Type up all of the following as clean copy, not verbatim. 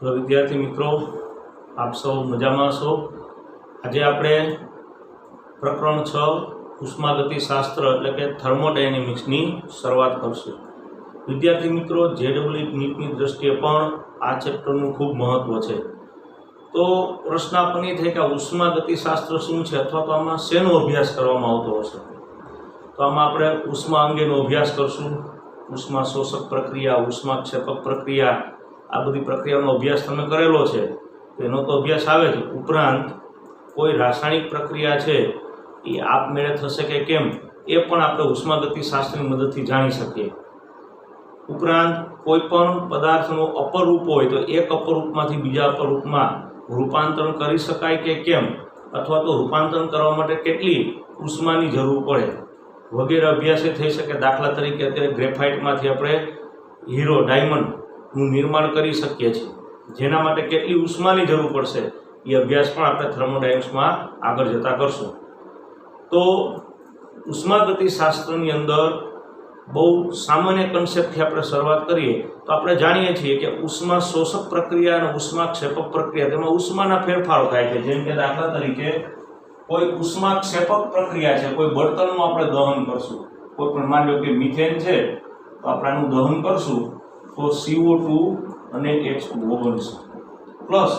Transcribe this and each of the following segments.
Hello વિદ્યાર્થી મિત્રો, આપ સૌ મજામાં છો। આજે આપણે પ્રકરણ 6 ઉષ્માગતિશાસ્ત્ર એટલે કે થર્મોડાયનેમિક્સની શરૂઆત કરશું। વિદ્યાર્થી મિત્રો, જેડબલ્યુ નીટની દ્રષ્ટિએ પણ આ ચેપ્ટરનું ખૂબ મહત્વ છે। તો પ્રશ્ન આપણને થાય કે ઉષ્માગતિશાસ્ત્ર શું છે અથવા તો આમાં શેનો અભ્યાસ કરવામાં આવતો હશે। તો આમાં આપણે ઉષ્મા અંગેનો અભ્યાસ કરશું। ઉષ્મા શોષક પ્રક્રિયા, ઉષ્માક્ષેપક પ્રક્રિયા, આ બધી પ્રક્રિયાનો અભ્યાસ તમે કરેલો છે, એનો તો અભ્યાસ આવે છે। ઉપરાંત કોઈ રાસાયણિક પ્રક્રિયા છે એ આપમેળે થશે કે કેમ એ પણ આપણે ઉષ્માગતિશાસ્ત્રની મદદથી જાણી શકીએ। ઉપરાંત કોઈ પણ પદાર્થનો અપરૂપ હોય તો એક અપરૂપમાંથી બીજા અપરૂપમાં રૂપાંતરણ કરી શકાય કે કેમ, અથવા તો રૂપાંતરણ કરવા માટે કેટલી ઉષ્માની જરૂર પડે વગેરે અભ્યાસ થઈ શકે। દાખલા તરીકે અત્યારે ગ્રેફાઇટમાંથી આપણે હીરો, ડાયમંડનું નિર્માણ કરી શકીએ છીએ, જેના માટે કેટલી ઉષ્માની જરૂર પડશે એ અભ્યાસ પણ આપણે થર્મોડાયનેમિક્સમાં આગળ જતા કરશું। તો ઉષ્માગતિશાસ્ત્રની અંદર બહુ સામાન્ય કન્સેપ્ટથી આપણે શરૂઆત કરીએ તો આપણે જાણીએ છીએ કે ઉષ્મા શોષક પ્રક્રિયા અને ઉષ્માક્ષેપક પ્રક્રિયા, તેમાં ઉષ્માના ફેરફારો થાય છે। જેમ કે દાખલા તરીકે કોઈ ઉષ્માક્ષેપક પ્રક્રિયા છે, કોઈ બળતણનું આપણે દહન કરશું, કોઈ પણ માની લો કે મિથેન છે તો આપણે આનું દહન કરશું તો CO2 અને H2O બનશે, પ્લસ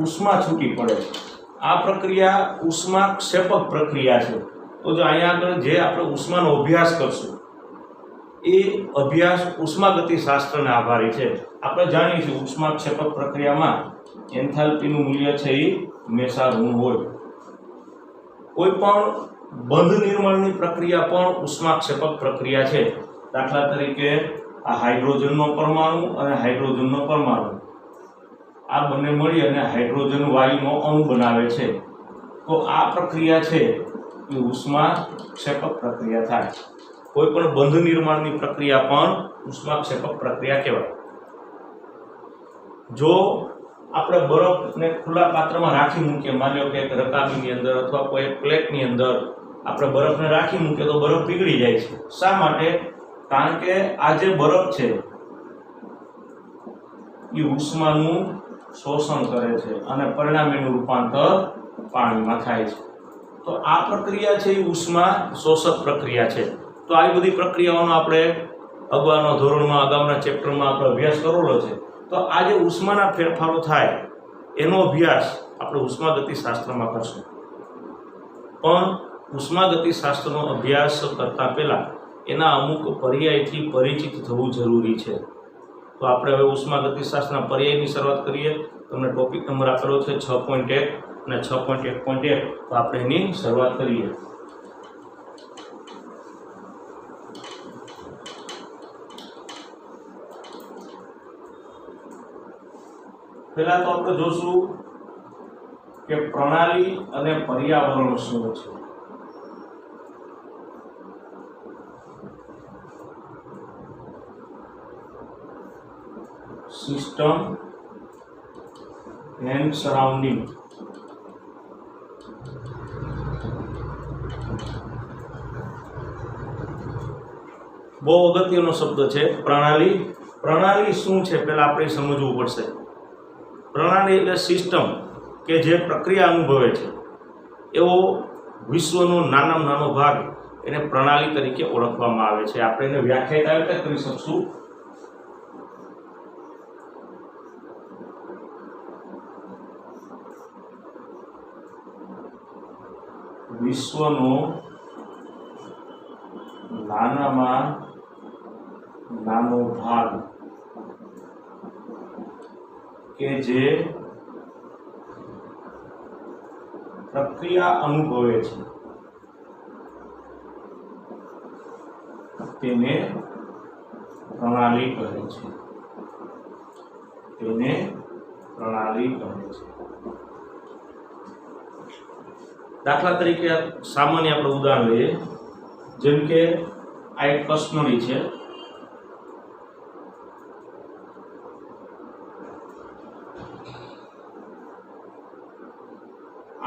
ઉષ્મા છૂટી પડે છે। આ પ્રક્રિયા ઉષ્માક્ષેપક પ્રક્રિયા છે। તો જો અહીંયા આગળ જે આપણે ઉષ્માનો અભ્યાસ કરશું એ અભ્યાસ ઉષ્માગતિશાસ્ત્રને આભારી છે। આપણે જાણીએ છીએ ઉષ્માક્ષેપક પ્રક્રિયામાં એન્થાલ્પીનું મૂલ્ય છે એ હંમેશા ઋણ હોય। કોઈ પણ બંધ નિર્માણની પ્રક્રિયા પણ ઉષ્માક્ષેપક પ્રક્રિયા છે। દાખલા તરીકે આ હાઇડ્રોજનનો પરમાણુ અને હાઇડ્રોજનનો પરમાણુ, આ બંને મળી અને હાઇડ્રોજન વાયુનો અણુ બનાવે છે, તો આ પ્રક્રિયા છે એ ઉષ્માક્ષેપક પ્રક્રિયા થાય। કોઈ પણ બંધ નિર્માણની પ્રક્રિયા પણ ઉષ્માક્ષેપક પ્રક્રિયા કહેવાય। જો આપણે બરફને ખુલ્લા પાત્રમાં રાખી મૂકીએ, માની લો કે એક રકાબીની અંદર અથવા કોઈ એક પ્લેટની અંદર આપણે બરફને રાખી મૂકીએ તો બરફ પીગળી જાય છે। શા માટે? કારણ કે આ જે બરફ છે એ ઉષ્માનું શોષણ કરે છે અને પરિણામે એનું રૂપાંતર પાણીમાં થાય છે। તો આ પ્રક્રિયા છે એ ઉષ્મા શોષક પ્રક્રિયા છે। તો આવી બધી પ્રક્રિયાઓનો આપણે અગાઉના ધોરણમાં, અગાઉના ચેપ્ટરમાં આપણે અભ્યાસ કરેલો છે। તો આ જે ઉષ્માના ફેરફારો થાય એનો અભ્યાસ આપણે ઉષ્માગતિશાસ્ત્રમાં કરશું। પણ ઉષ્માગતિશાસ્ત્રનો અભ્યાસ કરતા પહેલા એના અમુક પર્યાયથી પરિચિત થવું જરૂરી છે। તો આપણે હવે ઉષ્માગતિશાસ્ત્રના પર્યાયની શરૂઆત કરીએ। તમને ટોપિક નંબર આપેલો છે 6.1 અને 6.1.1, તો આપણે એની શરૂઆત કરીએ। પહેલા તો આપણે જોશું કે પ્રણાલી અને પર્યાવરણ શું છે। System and surrounding. બહુ અગત્યનો શબ્દ છે પ્રણાલી। પ્રણાલી શું છે પહેલા આપણે સમજવું પડશે। પ્રણાલી એટલે સિસ્ટમ કે જે પ્રક્રિયા અનુભવે છે, એવો વિશ્વનો નાનામાં નાનો ભાગ એને પ્રણાલી તરીકે ઓળખવામાં આવે છે। આપણે એને વ્યાખ્યાયિત આવી રીતે કરી શકશું। વિશ્વનો નાનામાં નાનો ભાગ કે જે પ્રક્રિયા અનુભવે છે તેને પ્રણાલી કહે છે। તેને પ્રણાલી કહે છે। દાખલા તરીકે સામાન્ય આપણે ઉદાહરણ લઈએ, જેમ કે આ એક કસનળી છે।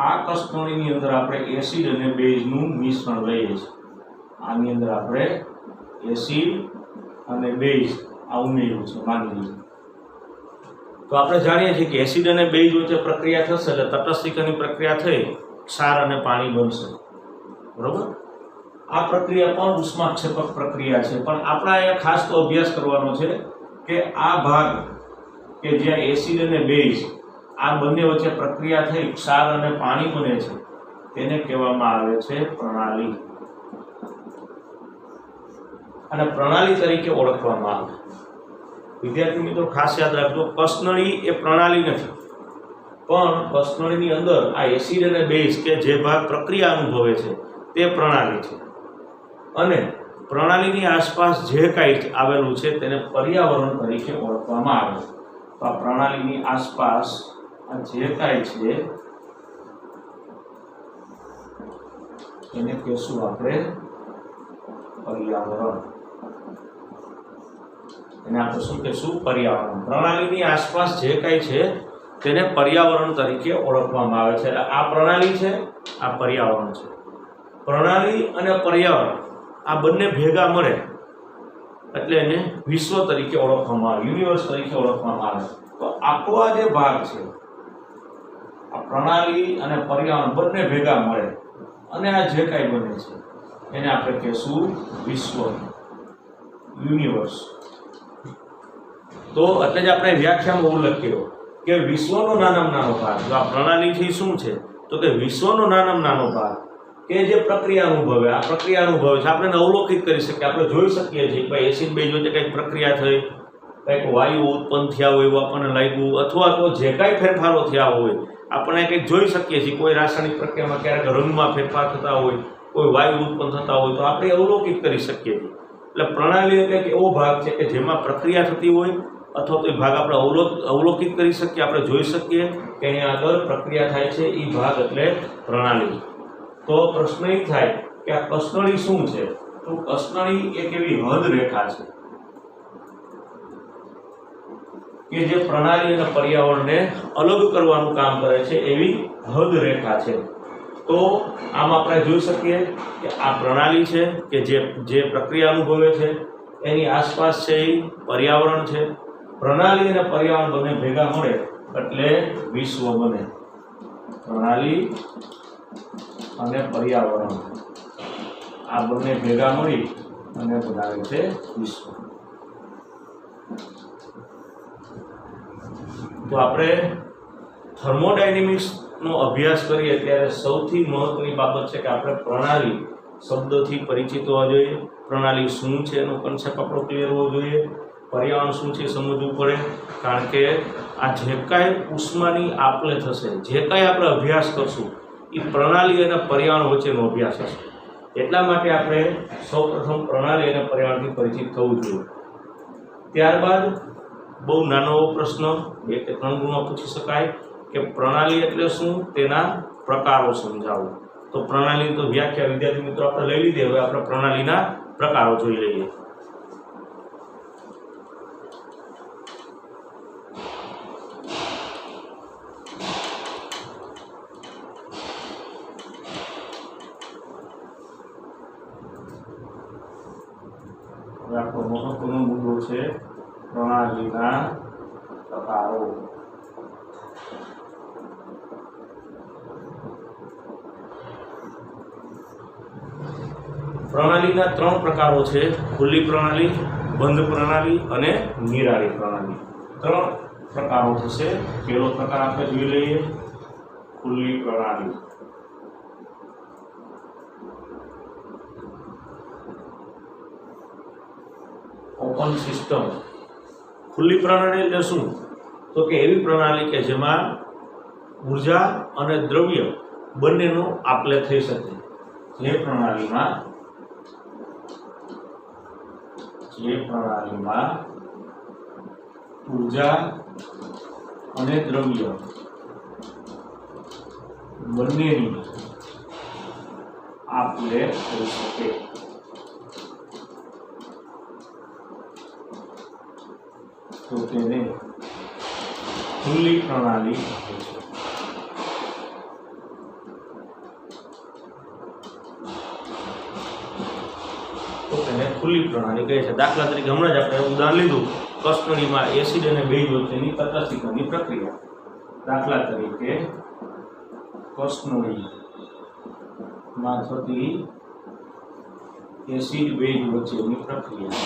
આ કસનળીની અંદર આપણે એસિડ અને બેઝનું મિશ્રણ લઈએ છીએ। આની અંદર આપણે એસિડ અને બેઝ આ ઉમેર્યું છે, માની લીધું। તો આપણે જાણીએ છીએ કે એસિડ અને બેઝ વચ્ચે પ્રક્રિયા થશે એટલે તટસ્થીકરણની પ્રક્રિયા થઈ ક્ષાર અને પાણી બનશે, બરોબર। આ પ્રક્રિયા પણ ઉષ્માક્ષેપક પ્રક્રિયા છે, પણ આપણે અહીંયા ખાસ તો અભ્યાસ કરવાનો છે કે આ ભાગ કે જ્યાં એસિડ અને બેઝ આ બંને વચ્ચે પ્રક્રિયા થઈ ક્ષાર અને પાણી બને છે તેને કહેવામાં આવે છે પ્રણાલી, અને પ્રણાલી તરીકે ઓળખવામાં આવે। વિદ્યાર્થી મિત્રો ખાસ યાદ રાખજો, કસનળી એ પ્રણાલી નથી, પણ કસનળીની અંદર આ એસિડ અને બેઝ કે જે ભાગ પ્રક્રિયા અનુભવે છે તે પ્રણાલી છે, અને પ્રણાલીની આસપાસ જે કાંઈ આવેલું છે તેને પર્યાવરણ તરીકે ઓળખવામાં આવે છે। તો આ પ્રણાલીની આસપાસ આ જે કાંઈ છે એને કહેશું આપણે પર્યાવરણ, એને આપણે શું કહેશું પર્યાવરણ। પ્રણાલીની આસપાસ જે કાંઈ છે તેને પર્યાવરણ તરીકે ઓળખવામાં આવે છે। એટલે આ પ્રણાલી છે, આ પર્યાવરણ છે। પ્રણાલી અને પર્યાવરણ આ બંને ભેગા મળે એટલે એને વિશ્વ તરીકે ઓળખવામાં આવે, યુનિવર્સ તરીકે ઓળખવામાં આવે। તો આખો આ જે ભાગ છે આ પ્રણાલી અને પર્યાવરણ બંને ભેગા મળે અને આ જે કાંઈ બને છે એને આપણે કહેશું વિશ્વ, યુનિવર્સ। તો એટલે જ આપણે વ્યાખ્યામાં ઉલ્લેખ કર્યો કે વિશ્વનો નાનામાં નાનો ભાગ, જો આ પ્રણાલીથી શું છે તો કે વિશ્વનો નાનામાં નાનો ભાગ કે જે પ્રક્રિયા અનુભવે, આ પ્રક્રિયા અનુભવે છે, આપણે અવલોકિત કરી શકીએ, આપણે જોઈ શકીએ છીએ કે એસિડ બેઝ વચ્ચે કંઈક પ્રક્રિયા થઈ, કંઈક વાયુ ઉત્પન્ન થયા હોય એવું આપણને લાગ્યું, અથવા તો જે કાંઈ ફેરફારો થયા હોય આપણે કંઈક જોઈ શકીએ છીએ, કોઈ રાસાયણિક પ્રક્રિયામાં ક્યારેક રંગમાં ફેરફાર થતા હોય, કોઈ વાયુ ઉત્પન્ન થતા હોય તો આપણે અવલોકિત કરી શકીએ છીએ। એટલે પ્રણાલી એટલે કે એવો ભાગ છે કે જેમાં પ્રક્રિયા થતી હોય અથવા તો એ ભાગ આપણે અવલોકિત કરી શકીએ, આપણે જોઈ શકીએ કે અહીંયા આગળ પ્રક્રિયા થાય છે, એ ભાગ એટલે પ્રણાલી। તો પ્રશ્ન એ થાય કે આ કસનળી શું છે? તો કસનળી એક એવી હદ રેખા છે કે જે પ્રણાલી અને પર્યાવરણને અલગ કરવાનું કામ કરે છે, એવી હદ રેખા છે। તો આમ આપણે જોઈ શકીએ કે આ પ્રણાલી છે કે જે પ્રક્રિયા અનુભવે છે, એની આસપાસ છે એ પર્યાવરણ છે। પ્રણાલી અને પર્યાવરણ બંને ભેગા મળે એટલે વિશ્વ બને। પ્રણાલી અને પર્યાવરણ આ બંને ભેગા મળી અને બનાવે છે વિશ્વ। તો આપણે થર્મોડાયનેમિક્સનો અભ્યાસ કરીએ ત્યારે સૌથી મહત્વની બાબત છે કે આપણે પ્રણાલી શબ્દથી પરિચિત હોવા જોઈએ, પ્રણાલી શું છે એનો કન્સેપ્ટ આપણો ક્લિયર હોવો જોઈએ, પર્યાવરણ શું છે સમજવું પડે, કારણ કે આ જે કાંઈ ઉષ્માની આપલે થશે, જે કાંઈ આપણે અભ્યાસ કરશું એ પ્રણાલી અને પર્યાવરણ વચ્ચેનો અભ્યાસ હશે। એટલા માટે આપણે સૌપ્રથમ પ્રણાલી અને પર્યાવરણથી પરિચિત થવું જોઈએ। ત્યારબાદ બહુ નાનો પ્રશ્ન 2 કે 3 ગુણમાં પૂછી શકાય કે પ્રણાલી એટલે શું, તેના પ્રકારો સમજાવો। તો પ્રણાલીની તો વ્યાખ્યા વિદ્યાર્થી મિત્રો આપણે લઈ લીધી, હવે આપણે પ્રણાલીના પ્રકારો જોઈ લઈએ। આપણો મહત્વનો મુદ્દો છે પ્રણાલીના પ્રકારો। પ્રણાલીના 3 પ્રકારો છે, ખુલ્લી પ્રણાલી, બંધ પ્રણાલી અને નિરાળી પ્રણાલી। 3 પ્રકારો થશે। પહેલો પ્રકાર આપણે જોઈ લઈએ, ખુલ્લી પ્રણાલી। Open system. ખુલ્લી પ્રણાલી એટલે શું? તો કે એવી પ્રણાલી કે જેમાં ઉર્જા અને દ્રવ્ય બંનેનો આપલે થઈ શકે। જે પ્રણાલીમાં ઉર્જા અને દ્રવ્ય બંનેની આપલે થઈ શકે તો તેને ખુલ્લી પ્રણાલી કહે છે। તો તેને ખુલ્લી પ્રણાલી કહે છે। દાખલા તરીકે હમણાં જ આપણે ઉદાહરણ લીધું કસનળીમાં એસિડ અને બેઝ વચ્ચેની તટસ્થીકરણની પ્રક્રિયા. દાખલા તરીકે કસનળીમાં થતી એસિડ બેઝ વચ્ચેની પ્રક્રિયા.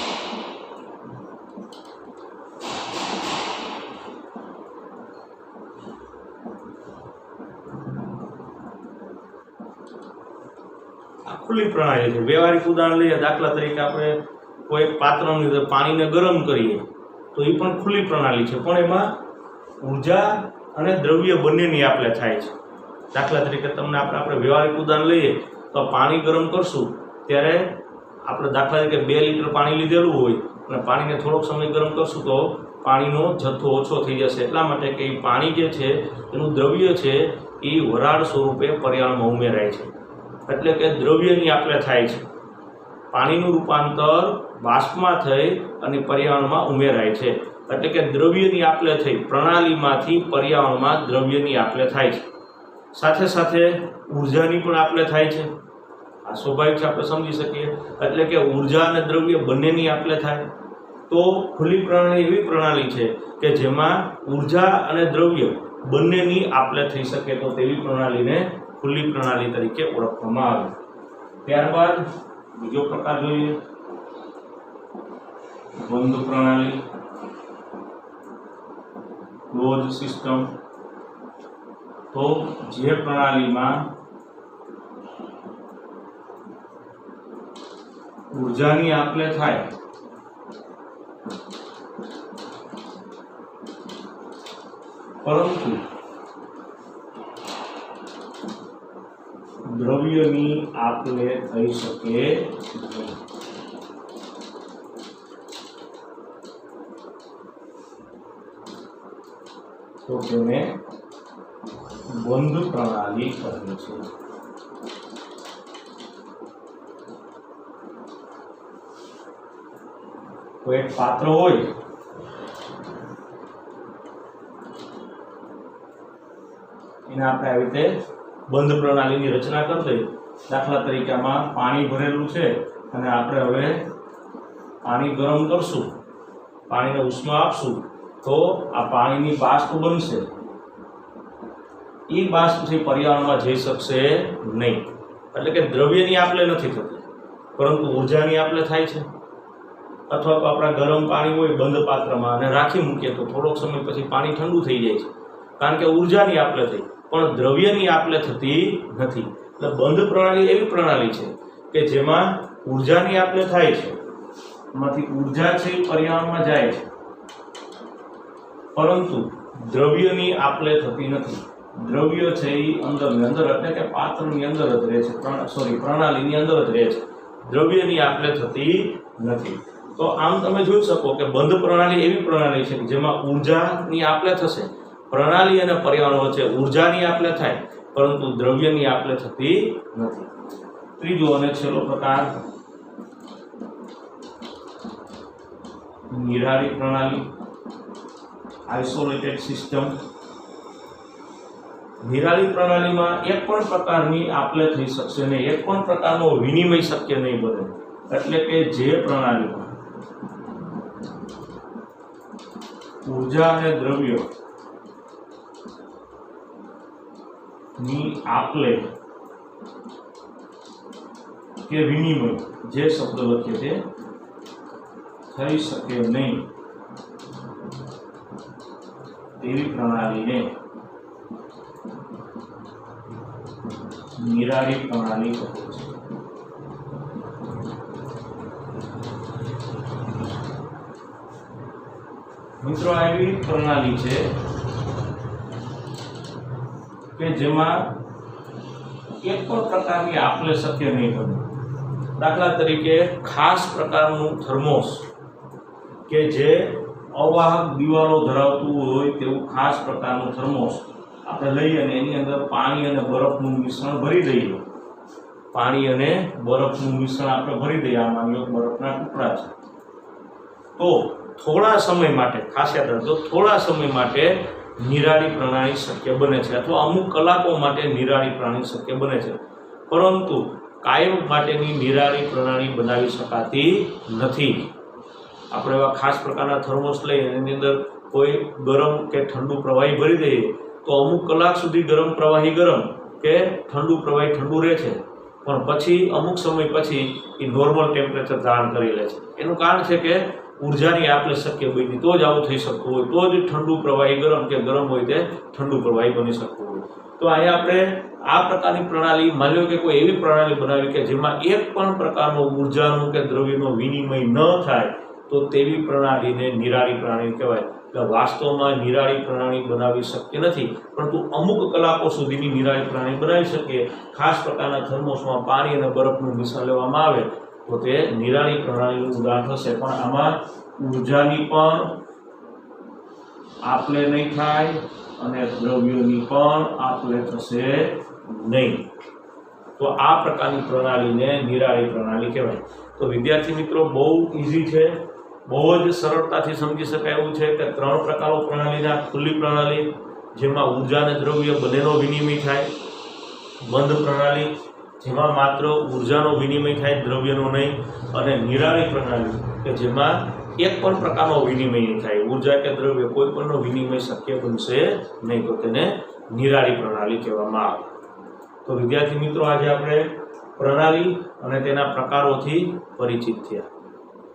આ ખુલ્લી પ્રણાલી છે. વ્યવહારિક ઉદાહરણ લઈએ, દાખલા તરીકે આપણે કોઈ પાત્રની અંદર પાણીને ગરમ કરીએ તો એ પણ ખુલ્લી પ્રણાલી છે, પણ એમાં ઉર્જા અને દ્રવ્ય બંનેની આપલે થાય છે. દાખલા તરીકે તમને આપણે વ્યવહારિક ઉદાહરણ લઈએ તો પાણી ગરમ કરશું ત્યારે આપણે દાખલા તરીકે 2 લીટર પાણી લીધેલું હોય અને પાણીને થોડોક સમય ગરમ કરશું તો પાણીનો જથ્થો ઓછો થઈ જશે. એટલા માટે કે એ પાણી જે છે એનું દ્રવ્ય છે એ વરાળ સ્વરૂપે પર્યાવરણમાં ઉમેરાય છે, એટલે કે દ્રવ્યની આપલે થાય છે. પાણીનું રૂપાંતર બાષ્પમાં થઈ અને પર્યાવરણમાં ઉમેરાય છે, એટલે કે દ્રવ્યની આપલે થઈ પ્રણાલીમાંથી પર્યાવરણમાં દ્રવ્યની આપલે થાય છે. સાથે સાથે ઉર્જાની પણ આપલે થાય છે. આ સ્વાભાવિક છે, આપણે સમજી શકીએ. એટલે કે ઉર્જા અને દ્રવ્ય બંનેની આપલે થાય. તો ખુલ્લી પ્રણાલી એવી પ્રણાલી છે કે જેમાં ઉર્જા અને દ્રવ્ય બંનેની આપલે થઈ શકે, તો તેવી પ્રણાલીને ખુલ્લી પ્રણાલી તરીકે ઓળખવામાં આવે. ત્યારબાદ બીજો પ્રકાર જોઈએ, બંધ પ્રણાલી, ક્લોઝ સિસ્ટમ. તો જે પ્રણાલીમાં ઉર્જાની આપલે થાય પરંતુ દ્રવ્યની આપલે થઈ શકે નહીં, તો તેને બંધ પ્રણાલી કહે છે. કોઈ એક પાત્ર હોય એને આપણે આવી રીતે બંધ પ્રણાલીની રચના કરી દઈએ. દાખલા તરીકે આમાં પાણી ભરેલું છે અને આપણે હવે પાણી ગરમ કરશું, પાણીને ઉષ્મા આપશું તો આ પાણીની બાષ્પ બનશે. એ બાષ્પથી પર્યાવરણમાં જઈ શકશે નહીં, એટલે કે દ્રવ્યની આપલે નથી થતી પરંતુ ઉર્જાની આપલે થાય છે. અથવા તો આપણા ગરમ પાણી હોય બંધ પાત્રમાં અને રાખી મૂકીએ તો થોડોક સમય પછી પાણી ઠંડુ થઈ જાય છે, કારણ કે ઉર્જાની આપલે થઈ, પણ દ્રવ્યની આપલે થતી નથી. એટલે બંધ પ્રણાલી એવી પ્રણાલી છે કે જેમાં ઉર્જાની આપલે થાય છે, એમાંથી ઉર્જા છે એ પર્યાવરણમાં જાય છે, પરંતુ દ્રવ્યની આપલે થતી નથી. દ્રવ્ય છે એ અંદરની અંદર, એટલે કે પાત્રની અંદર જ રહે છે, પ્રણાલીની અંદર જ રહે છે, દ્રવ્યની આપલે થતી નથી. તો આમ તમે જોઈ શકો કે બંધ પ્રણાલી એવી પ્રણાલી છે કે જેમાં ઉર્જાની આપલે થશે, પ્રણાલી અને પર્યાવરણ વચ્ચે ઉર્જાની આપલે થાય પરંતુ દ્રવ્યની આપલે થતી નથી. ત્રીજો અને છેલ્લો પ્રકાર નિરાળી પ્રણાલી, આઇસોલેટેડ સિસ્ટમ. નિરાળી પ્રણાલીમાં એક પણ પ્રકારની આપલે થઈ શકશે નહીં, એક પણ પ્રકારનો વિનિમય શક્ય નહીં બને. એટલે કે જે પ્રણાલીમાં ઉર્જા અને દ્રવ્ય ની આપલે કે વિનિમય, જે શબ્દ લખીએ તે થઈ શકે નહીં તેવી પ્રણાલીને નિરાળી પ્રણાલી કહે છે. મિત્રો, આ એવી પ્રણાલી છે કે જેમાં એક પણ પ્રકારની આપલે શક્ય નહીં બને. દાખલા તરીકે ખાસ પ્રકારનું થર્મોસ કે જે અવાહક દિવાલો ધરાવતું હોય તેવું ખાસ પ્રકારનું થર્મોસ આપણે લઈએ અને એની અંદર પાણી અને બરફનું મિશ્રણ ભરી દઈએ. પાણી અને બરફનું મિશ્રણ આપણે ભરી દઈએ, આ માની લો બરફના ટુકડા છે, તો થોડા સમય માટે, ખાસ યાદ રાખજો, થોડા સમય માટે નિરાળી પ્રણાલી શક્ય બને છે, અથવા અમુક કલાકો માટે નિરાળી પ્રણાલી શક્ય બને છે, પરંતુ કાયમ માટેની નિરાળી પ્રણાલી બનાવી શકાતી નથી. આપણે એવા ખાસ પ્રકારના થર્મોસ લઈ એની અંદર કોઈ ગરમ કે ઠંડુ પ્રવાહી ભરી દઈએ તો અમુક કલાક સુધી ગરમ પ્રવાહી ગરમ કે ઠંડુ પ્રવાહી ઠંડુ રહે છે, પણ પછી અમુક સમય પછી એ નોર્મલ ટેમ્પરેચર ધારણ કરી લે છે. એનું કારણ છે કે ઉર્જાની આપલે શક્ય બની, તો જ આવું થઈ શકતું હોય, તો જ ઠંડુ પ્રવાહી ગરમ કે ગરમ હોય તે ઠંડુ પ્રવાહી બની શકતું હોય. તો અહીંયા આપણે આ પ્રકારની પ્રણાલી, માની લો કે કોઈ એવી પ્રણાલી બનાવી કે જેમાં એક પણ પ્રકારનો ઉર્જાનું કે દ્રવ્યનો વિનિમય ન થાય, તો તેવી પ્રણાલીને નિરાળી પ્રણાલી કહેવાય. એટલે વાસ્તવમાં નિરાળી પ્રણાલી બનાવવી શક્ય નથી, પરંતુ અમુક કલાકો સુધીની નિરાળી પ્રણાલી બનાવી શકીએ. ખાસ પ્રકારના થર્મોસમાં પાણી અને બરફનું મિશ્રણ લેવામાં આવે તો તે નિરાળી પ્રણાલીનું ઉદાહરણ થશે. પણ આમાં ઉર્જાની પણ આપલે નહીં થાય અને દ્રવ્યોની પણ આપલે થશે નહીં. તો આ પ્રકારની પ્રણાલીને નિરાળી પ્રણાલી કહેવાય. તો વિદ્યાર્થી મિત્રો, બહુ ઇઝી છે, બહુ જ સરળતાથી સમજી શકાય એવું છે કે 3 પ્રકારો પ્રણાલીના: ખુલ્લી પ્રણાલી જેમાં ઉર્જા અને દ્રવ્ય બંનેનો વિનિમય થાય, બંધ પ્રણાલી જેમાં માત્ર ઉર્જાનો વિનિમય થાય, દ્રવ્યનો નહીં, અને નિરાળી પ્રણાલી કે જેમાં એક પણ પ્રકારનો વિનિમય નહીં થાય, ઉર્જા કે દ્રવ્ય કોઈ પણનો વિનિમય શક્ય બનશે નહીં, તો તેને નિરાળી પ્રણાલી કહેવામાં આવે. તો વિદ્યાર્થી મિત્રો, આજે આપણે પ્રણાલી અને તેના પ્રકારોથી પરિચિત થયા.